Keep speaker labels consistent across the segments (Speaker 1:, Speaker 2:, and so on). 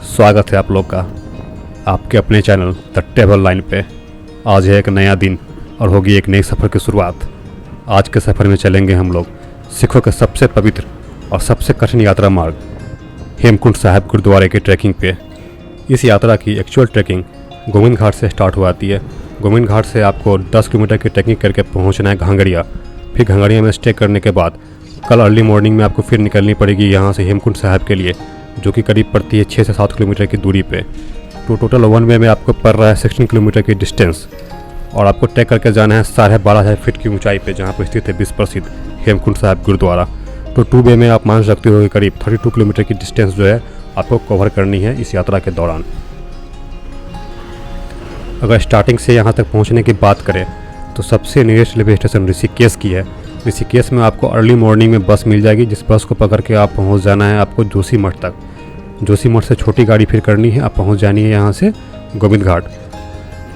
Speaker 1: स्वागत है आप लोग का आपके अपने चैनल द ट्रैवल लाइन पे। आज है एक नया दिन और होगी एक नए सफ़र की शुरुआत। आज के सफ़र में चलेंगे हम लोग सिखों के सबसे पवित्र और सबसे कठिन यात्रा मार्ग हेमकुंड साहिब गुरुद्वारे की ट्रैकिंग पे। इस यात्रा की एक्चुअल ट्रैकिंग गोविंद घाट से स्टार्ट हो जाती है। गोविंद घाट से आपको 10 किलोमीटर की ट्रैकिंग करके पहुंचना है घांगड़िया। फिर घांगड़िया में स्टे करने के बाद कल अर्ली मॉर्निंग में आपको फिर निकलनी पड़ेगी यहाँ से हेमकुंड साहिब के लिए, जो कि करीब पड़ती है 6 से 7 किलोमीटर की दूरी पे। तो टोटल वन वे में आपको पड़ रहा है 16 किलोमीटर की डिस्टेंस और आपको ट्रैक करके जाना है 12,500 फीट की ऊंचाई पे, जहाँ पर स्थित है विश्व प्रसिद्ध हेमकुंड साहिब गुरुद्वारा। तो 2 वे में आप मान सकते हो कि करीब 32 किलोमीटर की डिस्टेंस जो है आपको कवर करनी है इस यात्रा के दौरान। अगर स्टार्टिंग से यहाँ तक पहुँचने की बात करें तो सबसे नियरेस्ट रेलवे स्टेशन ऋषिकेश की है। ऋषिकेश में आपको अर्ली मॉर्निंग में बस मिल जाएगी, जिस बस को पकड़ के आप पहुँच जाना है आपको जोशीमठ तक। जोशीमठ से छोटी गाड़ी फिर करनी है, आप पहुँच जानी है यहाँ से गोविंद घाट।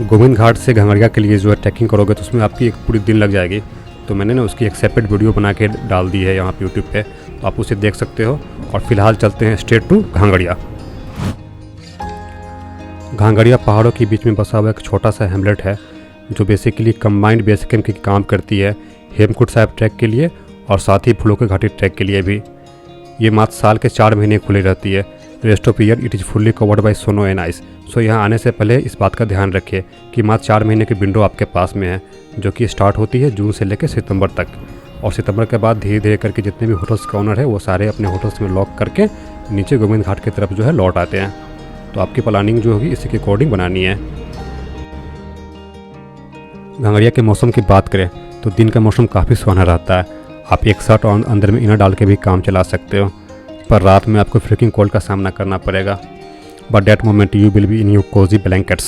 Speaker 1: गोविंद घाट से घांगड़िया के लिए जो है ट्रैकिंग करोगे तो उसमें आपकी एक पूरी दिन लग जाएगी। तो मैंने ना उसकी एक सेपरेट वीडियो बना के डाल दी है यहाँ पे यूट्यूब पे, तो आप उसे देख सकते हो। और फिलहाल चलते हैं स्ट्रेट टू घांगड़िया। घांगड़िया पहाड़ों के बीच में बसा हुआ एक छोटा सा हैमलेट है, जो बेसिकली कंबाइंड बेस कैंप की काम करती है हेमकुंड साहिब ट्रैक के लिए और साथ ही फूलों की घाटी ट्रैक के लिए भी। ये मात्र साल के 4 महीने खुली रहती है। Rest of year it is fully covered by snow and ice. So यहाँ आने से पहले इस बात का ध्यान रखिए कि मात्र 4 महीने की विंडो आपके पास में है, जो कि स्टार्ट होती है जून से लेकर सितंबर तक। और सितंबर के बाद धीरे धीरे करके जितने भी होटल्स का ओनर है वो सारे अपने होटल्स में लॉक करके नीचे गोविंद घाट की तरफ जो है लौट आते हैं। तो आपकी प्लानिंग जो होगी इसी के अकॉर्डिंग बनानी है। घांगड़िया के मौसम की बात करें तो दिन का मौसम काफ़ी सुहाना रहता है। आप एक शर्ट और अंदर में इनर डाल के भी काम चला सकते हो, पर रात में आपको फ्रीकिंग कोल्ड का सामना करना पड़ेगा। But that moment you will be in you cosy blankets,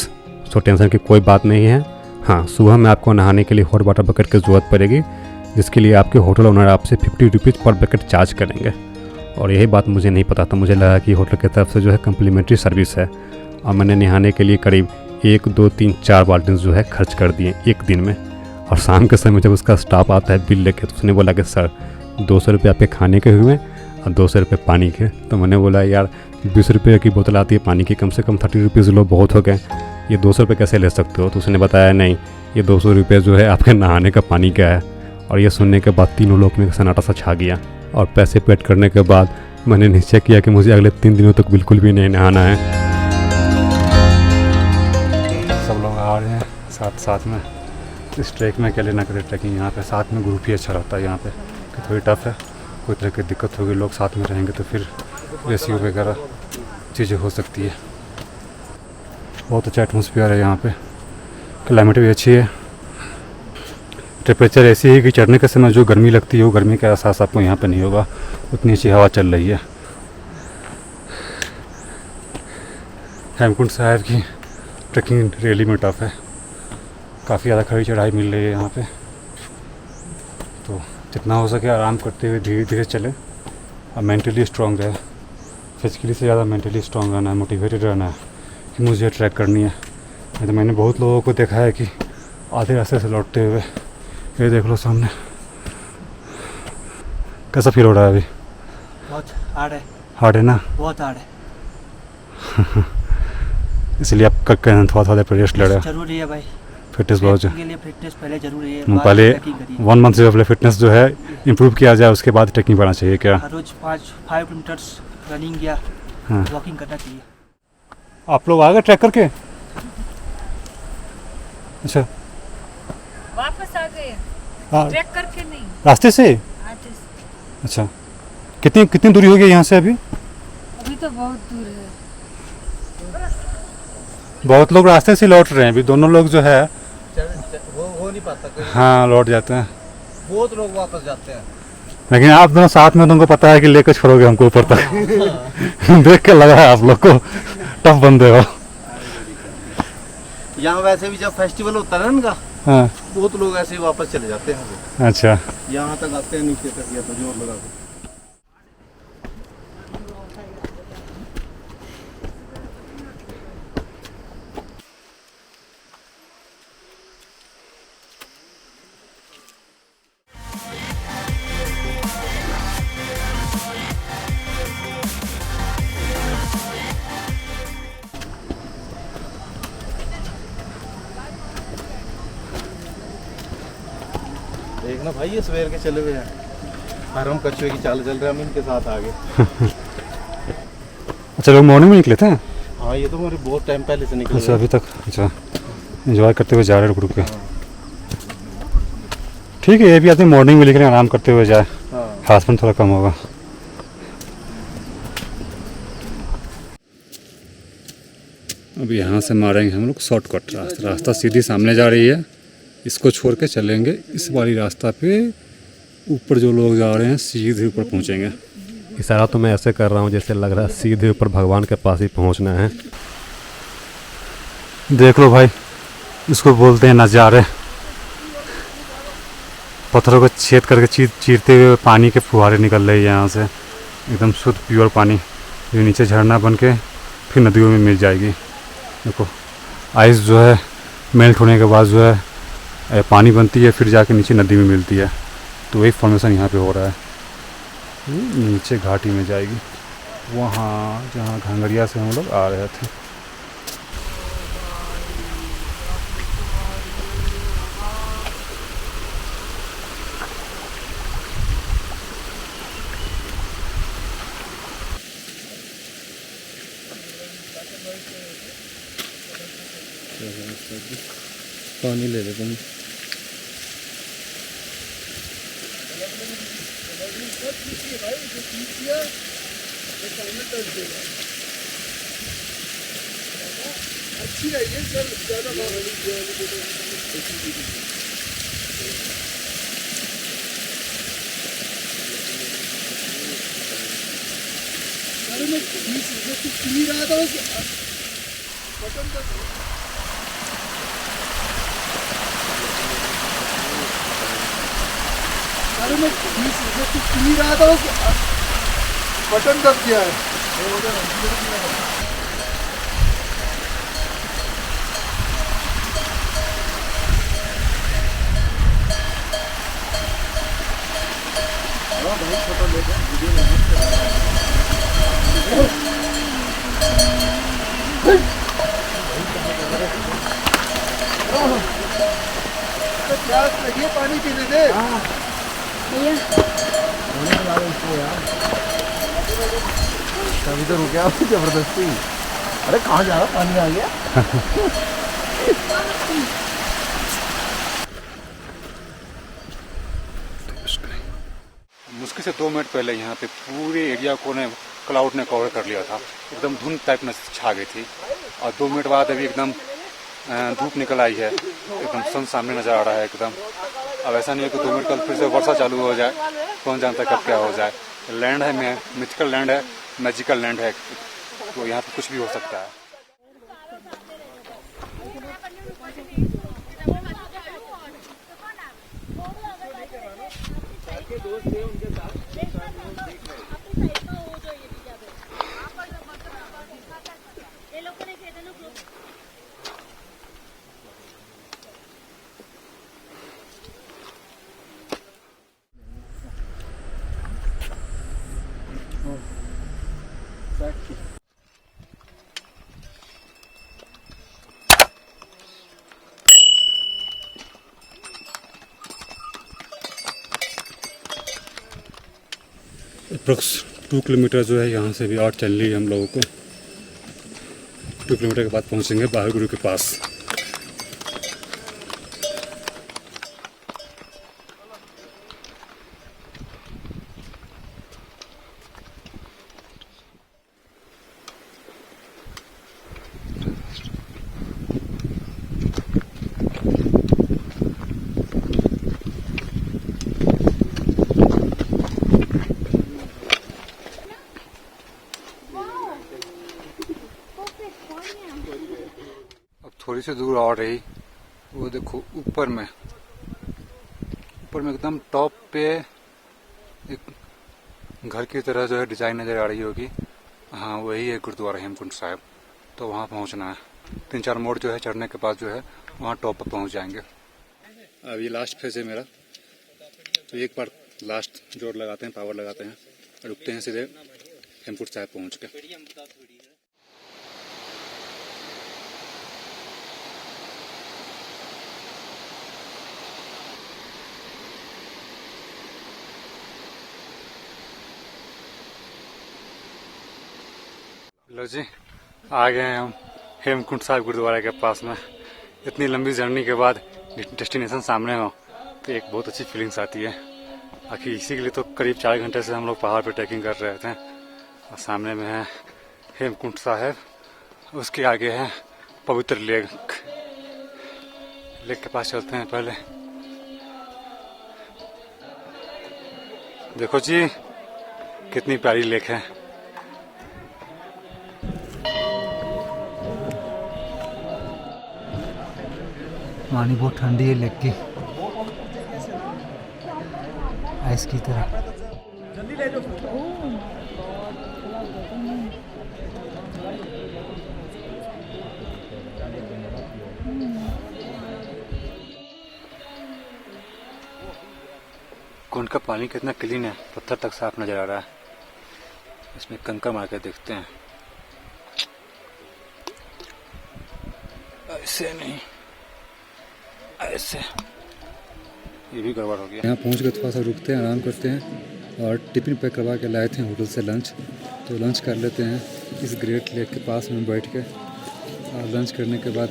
Speaker 1: so tension की कोई बात नहीं है। हाँ, सुबह में आपको नहाने के लिए हॉट वाटर बकेट की ज़रूरत पड़ेगी, जिसके लिए आपके होटल ओनर आपसे 50 रुपीज़ पर बकेट चार्ज करेंगे। और यही बात मुझे नहीं पता था, मुझे लगा कि होटल की तरफ से जो है कम्प्लीमेंट्री सर्विस है। और मैंने नहाने के लिए करीब 1, 2, 3, 4 बाल्टी जो है खर्च कर दिए एक दिन में। और शाम के समय जब उसका स्टाफ आता है बिल लेके, तो उसने बोला कि सर 200 रुपये आपके खाने के हुए और 200 रुपये पानी के। तो मैंने बोला यार 20 रुपये की बोतल आती है पानी की, कम से कम 30 रुपीज़ लो, बहुत हो गए, ये 200 रुपये कैसे ले सकते हो? तो उसने बताया नहीं, ये 200 रुपये जो है आपके नहाने का पानी का है। और ये सुनने के बाद तीनों लोग में सन्नाटा सा छा गया। और पैसे पेड करने के बाद मैंने निश्चय किया कि मुझे अगले 3 दिनों तक बिल्कुल भी नहीं नहाना है। सब लोग आ रहे हैं साथ साथ में। इस ट्रैक में अकेले ना करें ट्रैकिंग, यहाँ पे साथ में ग्रुप ही अच्छा रहता है। यहाँ पे थोड़ी टफ है, कोई तरह की दिक्कत होगी, लोग साथ में रहेंगे तो फिर रेस्क्यू वगैरह चीज़ें हो सकती है। बहुत अच्छा एटमॉस्फेयर है यहाँ पे, क्लाइमेट भी अच्छी है। टेम्परेचर ऐसी है कि चढ़ने के समय जो गर्मी लगती है वो गर्मी का एहसास आपको यहाँ पे नहीं होगा, उतनी अच्छी हवा चल रही है। हेमकुंड साहिब की ट्रैकिंग रियली में टफ है, काफ़ी ज़्यादा खड़ी चढ़ाई मिल रही है यहाँ पे। तो जितना हो सके आराम करते हुए धीरे धीरे चलें और मेंटली स्ट्रॉन्ग रहे। फिजिकली से ज़्यादा मेंटली स्ट्रॉन्ग रहना है, मोटिवेटेड रहना है कि मुझे ट्रैक करनी है। तो मैंने बहुत लोगों को देखा है कि आधे रास्ते से लौटते हुए, ये देख लो सामने। कैसा फील हो रहा है अभी?
Speaker 2: बहुत हार्ड है।
Speaker 1: हार्ड है ना?
Speaker 2: बहुत हार्ड है।
Speaker 1: इसलिए आप थोड़ा थोड़ा रेस्ट ले रहे हो?
Speaker 2: जरूरी है भाई,
Speaker 1: फिटनेस बहुत
Speaker 2: के लिए फिटनेस पहले जरूरी है।
Speaker 1: पहले 1 मंथ से पहले फिटनेस जो है इम्प्रूव किया जाए, उसके बाद ट्रैकिंग बढ़ना चाहिए क्या?
Speaker 2: हर रोज 5 किलोमीटर्स रनिंग या वॉकिंग करना चाहिए।
Speaker 1: आप लोग आ गए ट्रैक करके? अच्छा,
Speaker 3: वापस आ गए ट्रैक करके? नहीं,
Speaker 1: रास्ते से। अच्छा, कितनी दूरी हो गई यहाँ से अभी?
Speaker 3: अभी तो बहुत दूर है।
Speaker 1: बहुत लोग रास्ते से लौट रहे हैं अभी, दोनों लोग जो है
Speaker 2: वो हो नहीं पाता।
Speaker 1: हाँ, लौट जाते हैं।
Speaker 2: बहुत लोग वापस जाते हैं,
Speaker 1: लेकिन आप दोनों साथ में, तुमको पता है कि लेकर छोड़ोगे हमको ऊपर तक। देख के लगा है आप लोग को टफ बंदे हो।
Speaker 2: यहाँ वैसे भी जब फेस्टिवल होता है ना इनका,
Speaker 1: हाँ,
Speaker 2: बहुत लोग ऐसे ही वापस चले जाते हैं।
Speaker 1: अच्छा,
Speaker 2: यहाँ तक आते हैं, नीचे तक या तो जोर लगा के।
Speaker 4: देखना भाई, ये सवेर के चले हुए हैं और हम कछुए की चाल चल रहे हैं, हम इनके साथ आगे।
Speaker 1: अच्छा, लोग मॉर्निंग में निकले थे?
Speaker 4: हाँ, ये तो मेरे बहुत टाइम पहले से निकले।
Speaker 1: अच्छा, अभी तक? अच्छा, एंजॉय करते हुए जा रहे हैं रुक के। ठीक है, ये भी आदमी मॉर्निंग में निकले आराम करते हुए जाए, हाथ में थोड़ा कम होगा। अब यहाँ से मारेंगे हम लोग शॉर्टकट रास्ता सीधी सामने जा रही है, इसको छोड़ के चलेंगे इस वाली रास्ता पे। ऊपर जो लोग जा रहे हैं सीधे ऊपर पहुँचेंगे। इशारा तो मैं ऐसे कर रहा हूँ जैसे लग रहा है सीधे ऊपर भगवान के पास ही पहुँचना है। देख लो भाई, इसको बोलते हैं नज़ारे। पत्थरों को छेद करके चीरते हुए पानी के फुहारे निकल रहे हैं यहाँ से, एकदम शुद्ध प्योर पानी जो नीचे झरना बन के फिर नदियों में मिल जाएगी। देखो, आइस जो है मेल्ट होने के बाद जो है पानी बनती है, फिर जाके नीचे नदी में मिलती है। तो वही फॉर्मेशन यहाँ पे हो रहा है, नीचे घाटी में जाएगी, वहाँ जहाँ घांगड़िया से हम लोग आ रहे थे।
Speaker 4: पानी ले ले तुम। अच्छी है ये सर, ज़्यादा अरे मैं पी रहा था बटन का। अरे मैं पी रहा था बटन दब गया है। भाई फोटो लेकर वीडियो प्यास लगी है, पानी पीने दे भैया। कभी तो रुके जबरदस्ती। अरे कहाँ जा रहा, पानी आ गया।
Speaker 1: मुश्किल से 2 मिनट पहले यहाँ पे पूरे एरिया को ने क्लाउड ने कवर कर लिया था, एकदम धुंध टाइप में छा गई थी। और 2 मिनट बाद अभी एकदम धूप निकल आई है, एकदम सन सामने नज़र आ रहा है एकदम। अब ऐसा नहीं है कि 2 मिनट कल फिर से वर्षा चालू हो जाए, कौन जानता है कब क्या हो जाए। लैंड है, मिथिकल लैंड है, मैजिकल लैंड है, तो यहाँ पे कुछ भी हो सकता है। अप्रोक्स 2 किलोमीटर जो है यहाँ से भी और चल रही है हम लोगों को। 2 किलोमीटर के बाद पहुँचेंगे बाहर गुरु के पास। थोड़ी सी दूर और रही, वो देखो ऊपर में एकदम टॉप पे एक घर की तरह जो है डिजाइन नजर आ रही होगी। हाँ, वही है गुरुद्वारा हेमकुंड साहिब। तो वहाँ पहुँचना है। 3-4 मोड़ जो है चढ़ने के बाद जो है वहाँ टॉप पर पहुँच जाएंगे। अब ये लास्ट फेज है मेरा, तो एक बार लास्ट जोर लगाते हैं, पावर लगाते हैं, रुकते हैं सीधे हेमकुंड साहिब पहुँच के। लो जी, आ गए हैं हम हेमकुंड साहिब गुरुद्वारा के पास में। इतनी लंबी जर्नी के बाद डेस्टिनेशन सामने हो तो एक बहुत अच्छी फीलिंग्स आती है। आखिर इसी के लिए तो करीब 4 घंटे से हम लोग पहाड़ पे ट्रैकिंग कर रहे थे। और सामने में है हेमकुंड साहिब, उसके आगे है पवित्र लेक। लेक के पास चलते हैं पहले। देखो जी कितनी प्यारी लेक है।
Speaker 2: पानी बहुत ठंडी है लेक की, आइस की तरह।
Speaker 1: कुंड का पानी कितना क्लीन है, पत्थर तक साफ नजर आ रहा है। इसमें कंकर मार के देखते हैं। ऐसे नहीं, ऐसे ये भी गड़बड़ हो गया।
Speaker 5: यहाँ पहुँच कर थोड़ा सा रुकते हैं, आराम करते हैं और टिफिन पैक करवा के लाए थे होटल से लंच, तो लंच कर लेते हैं इस ग्रेट लेक के पास में बैठ के। और लंच करने के बाद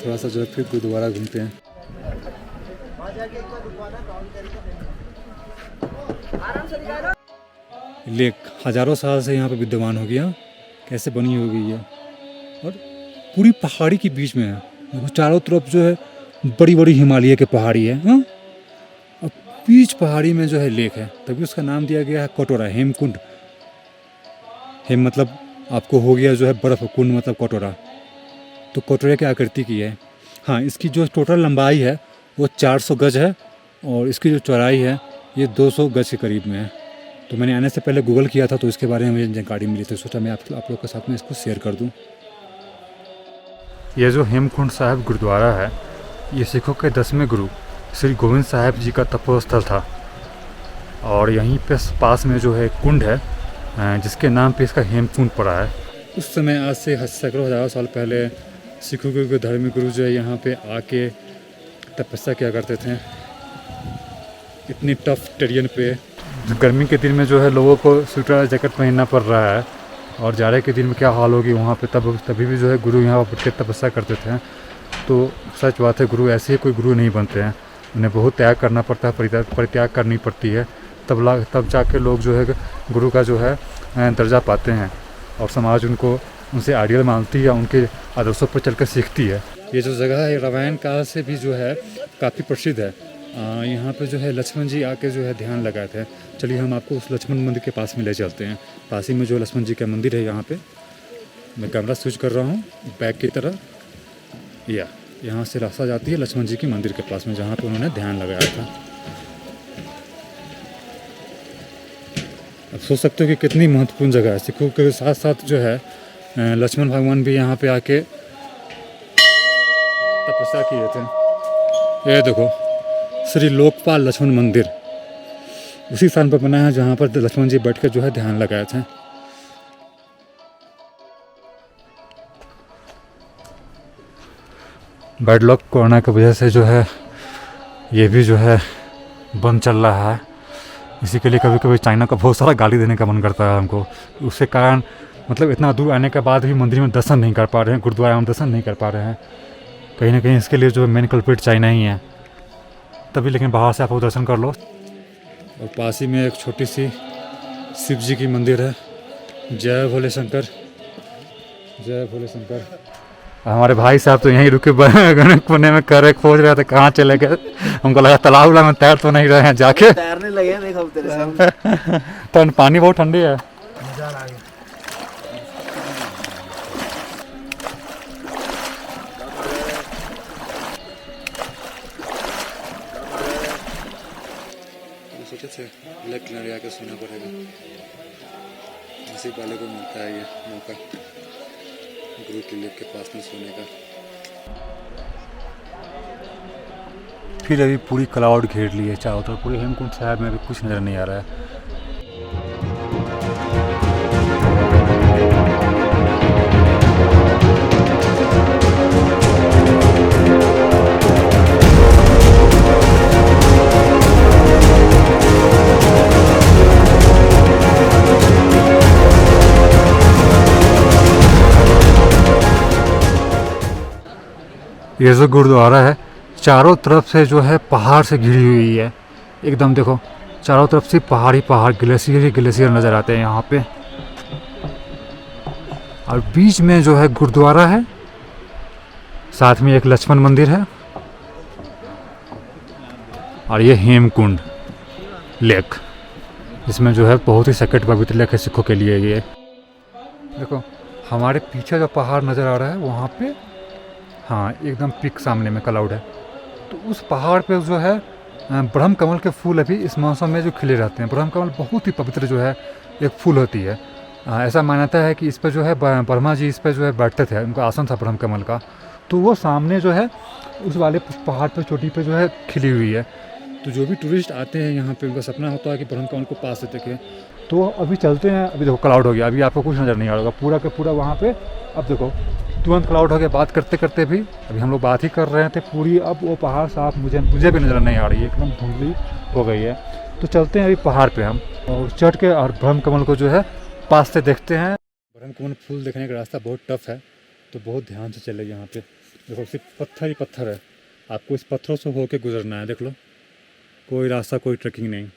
Speaker 5: थोड़ा सा जो है फिर गुरुद्वारा घूमते हैं। लेक हज़ारों साल से यहाँ पे विद्यमान हो गया, कैसे बनी होगी ये, और पूरी पहाड़ी के बीच में है। चारों तरफ जो है बड़ी बड़ी हिमालय के पहाड़ी है, हाँ? और बीच पहाड़ी में जो है लेक है, तभी उसका नाम दिया गया है कटोरा, हेमकुंड। हेम मतलब आपको हो गया जो है बर्फ़, कुंड मतलब कटोरा, तो कटोरे की आकृति की है। हाँ, इसकी जो टोटल लंबाई है वो 400 गज है और इसकी जो चौड़ाई है ये 200 गज के करीब में है। तो मैंने आने से पहले गूगल किया था, तो इसके बारे में मुझे जानकारी मिली, तो सोचा मैं आप लोग के साथ में इसको शेयर कर दूँ।
Speaker 1: ये जो हेमकुंड साहिब गुरुद्वारा है, ये सिखों के 10वें गुरु श्री गोविंद साहिब जी का तपोस्थल था। और यहीं पे पास में जो है कुंड है, जिसके नाम पे इसका हेमकुंड पड़ा है।
Speaker 5: उस समय आज से सैकड़ों हज़ारों साल पहले सिखों के धार्मिक गुरु जो है यहाँ पे आके तपस्या किया करते थे, इतनी टफ टेरियन पे।
Speaker 1: गर्मी के दिन में जो है लोगों को स्वेटर जैकेट पहनना पड़ रहा है, और जाड़े के दिन में क्या हाल होगी वहाँ पे, तभी भी जो है गुरु यहाँ पर तपस्या करते थे। तो सच बात है, गुरु ऐसे ही कोई गुरु नहीं बनते हैं, उन्हें बहुत त्याग करना पड़ता है, परित्याग करनी पड़ती है, तब जाके लोग जो है गुरु का जो है दर्जा पाते हैं, और समाज उनसे आइडियल मानती है, उनके आदर्शों पर चलकर सीखती है।
Speaker 5: ये जो जगह है रामायण काल से भी जो है काफ़ी प्रसिद्ध है। यहाँ पे जो है लक्ष्मण जी आके जो है ध्यान लगाए थे। चलिए हम आपको उस लक्ष्मण मंदिर के पास में ले चलते हैं। पास ही में जो लक्ष्मण जी का मंदिर है, यहाँ पे मैं कैमरा स्विच कर रहा हूँ बैक की तरह, या यहाँ से रास्ता जाती है लक्ष्मण जी के मंदिर के पास में, जहाँ पे उन्होंने ध्यान लगाया था। अब सोच सकते हो कि कितनी महत्वपूर्ण जगह है। सिखों के साथ साथ जो है लक्ष्मण भगवान भी यहाँ पे आके तपस्या किए थे। ये देखो श्री लोकपाल लक्ष्मण मंदिर उसी स्थान पर बना है जहाँ पर लक्ष्मण जी बैठ कर जो है ध्यान लगाए थे।
Speaker 1: बैड लक कोरोना की वजह से जो है ये भी जो है बंद चल रहा है। इसी के लिए कभी कभी चाइना का बहुत सारा गाली देने का मन करता है हमको। उसके कारण मतलब इतना दूर आने के बाद भी मंदिर में दर्शन नहीं कर पा रहे हैं, गुरुद्वारा में दर्शन नहीं कर पा रहे हैं। कहीं ना कहीं इसके लिए जो मेन कल्प्रिट चाइना ही है। तभी लेकिन बाहर से आप दर्शन कर लो।
Speaker 5: और पास ही में एक छोटी सी शिव जी की मंदिर है। जय भोले शंकर, जय भोले शंकर।
Speaker 1: हमारे भाई साहब तो यहीं रुके कोने में कर खोज रहे थे, कहाँ चले गए। हमको लगा तालाब उला में तैर तो नहीं रहे हैं, जाके
Speaker 2: तैरने लगे देखो तेरे सामने।
Speaker 1: तो पानी बहुत ठंडी है।
Speaker 5: सोचे थे लेक किनारे आके सोना पड़ेगा, नसीब वाले को मिलता है ये मौका गुरु के लेक के पास में सोने का।
Speaker 1: फिर अभी पूरी क्लाउड घेर ली है चारों तरफ। पूरे हेमकुंड साहिब में अभी कुछ नज़र नहीं आ रहा है।
Speaker 5: ये जो गुरुद्वारा है चारों तरफ से जो है पहाड़ से घिरी हुई है एकदम। देखो चारों तरफ से पहाड़ ही पहाड़, ग्लेशियर ही ग्लेशियर नज़र आते हैं यहाँ पे। और बीच में जो है गुरुद्वारा है, साथ में एक लक्ष्मण मंदिर है और ये हेमकुंड लेक, इसमें जो है बहुत ही सकेट पवित्र लेक है सिखों के लिए ये। देखो हमारे पीछे जो पहाड़ नज़र आ रहा है वहाँ पे, हाँ एकदम पीक सामने में क्लाउड है, तो उस पहाड़ पे जो है ब्रह्म कमल के फूल अभी इस मौसम में जो खिले रहते हैं। ब्रह्म कमल बहुत ही पवित्र जो है एक फूल होती है। ऐसा मान्यता है कि इस पर जो है ब्रह्मा जी इस पर जो है बैठते थे, उनका आसन था ब्रह्म कमल का, तो वो सामने जो है उस वाले पहाड़ पर चोटी पे जो है खिली हुई है। तो जो भी टूरिस्ट आते हैं यहाँ पे उनका सपना होता है कि ब्रह्म कमल को पास से देखें। तो अभी चलते हैं, अभी देखो क्लाउड हो गया, अभी आपको कुछ नज़र नहीं आ रहा होगा पूरा का पूरा वहाँ पे। अब देखो तुरंत क्लाउड हो गया, बात करते करते भी अभी हम लोग बात ही कर रहे थे पूरी, अब वो पहाड़ साफ मुझे भी नज़र नहीं आ रही है, एकदम धुंधली हो गई है। तो चलते हैं अभी पहाड़ पे हम और चढ़ के और ब्रह्म कमल को जो है पास से देखते हैं। ब्रह्म कमल फूल देखने का रास्ता बहुत टफ है, तो बहुत ध्यान से चले। यहाँ पे देखो सिर्फ पत्थर ही पत्थर है, आपको इस पत्थरों से होके गुजरना है। देख लो कोई रास्ता कोई ट्रैकिंग नहीं,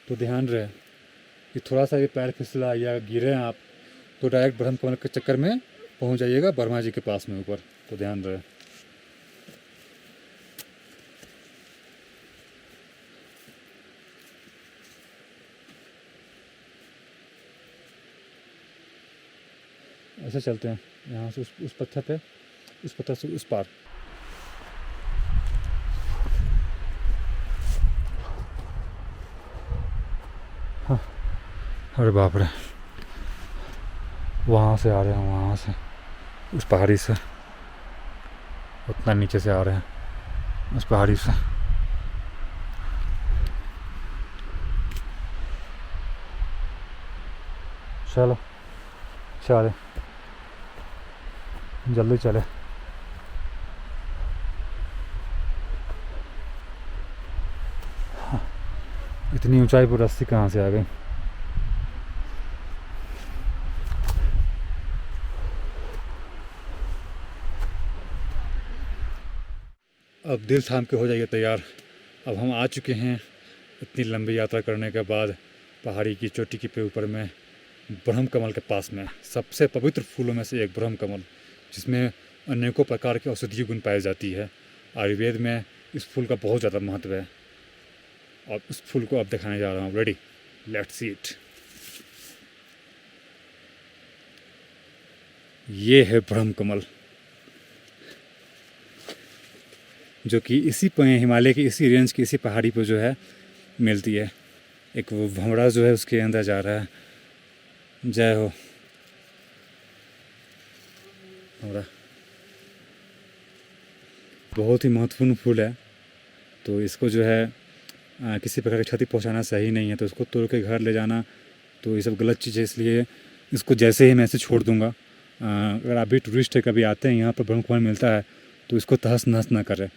Speaker 5: तो ध्यान रहे कि थोड़ा सा ये पैर फिसला या गिरे आप तो डायरेक्ट ब्रह्म कमल के चक्कर में पहुंच जाइएगा ब्रह्मा जी के पास में ऊपर, तो ध्यान रहे। ऐसे चलते हैं यहाँ से उस पत्थर पे, उस पत्थर से उस पार। हाँ अरे बाप रे, वहाँ से आ रहे हैं, वहाँ से उस पहाड़ी से, उतना नीचे से आ रहे हैं उस पहाड़ी से। चलो चले जल्दी चले। इतनी ऊंचाई पर रस्सी कहाँ से आ गई। अब दिल थाम के हो जाइए तैयार। अब हम आ चुके हैं इतनी लंबी यात्रा करने के बाद पहाड़ी की चोटी के ऊपर में ब्रह्म कमल के पास में, सबसे पवित्र फूलों में से एक ब्रह्म कमल, जिसमें अनेकों प्रकार के औषधीय गुण पाई जाती है। आयुर्वेद में इस फूल का बहुत ज़्यादा महत्व है और इस फूल को अब दिखाने जा रहा हूँ। Ready, let's see it. ये है ब्रह्म कमल, जो कि इसी हिमालय की इसी रेंज की इसी पहाड़ी पर जो है मिलती है। एक वो भंवरा जो है उसके अंदर जा रहा है। जय हो भंवरा। बहुत ही महत्वपूर्ण फूल है, तो इसको जो है किसी प्रकार की क्षति पहुंचाना सही नहीं है, तो इसको तोड़ के घर ले जाना तो ये सब गलत चीज़ है। इसलिए इसको जैसे ही मैं ऐसे छोड़ दूंगा। अगर आप भी टूरिस्ट है कभी आते हैं यहाँ पर ब्रह्म कमल मिलता है तो इसको तहस नहस ना करें।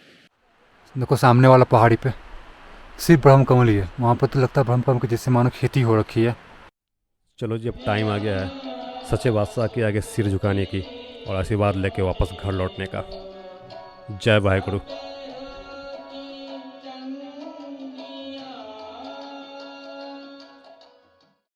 Speaker 5: देखो सामने वाला पहाड़ी पे सिर्फ ब्रह्म कमल ही है, वहाँ पर तो लगता है ब्रह्म कमल की जैसे मानो खेती हो रखी है।
Speaker 1: चलो जी अब टाइम आ गया है सच्चे बादशाह के आगे सिर झुकाने की और आशीर्वाद लेके वापस घर लौटने का। जय वाहेगुरु।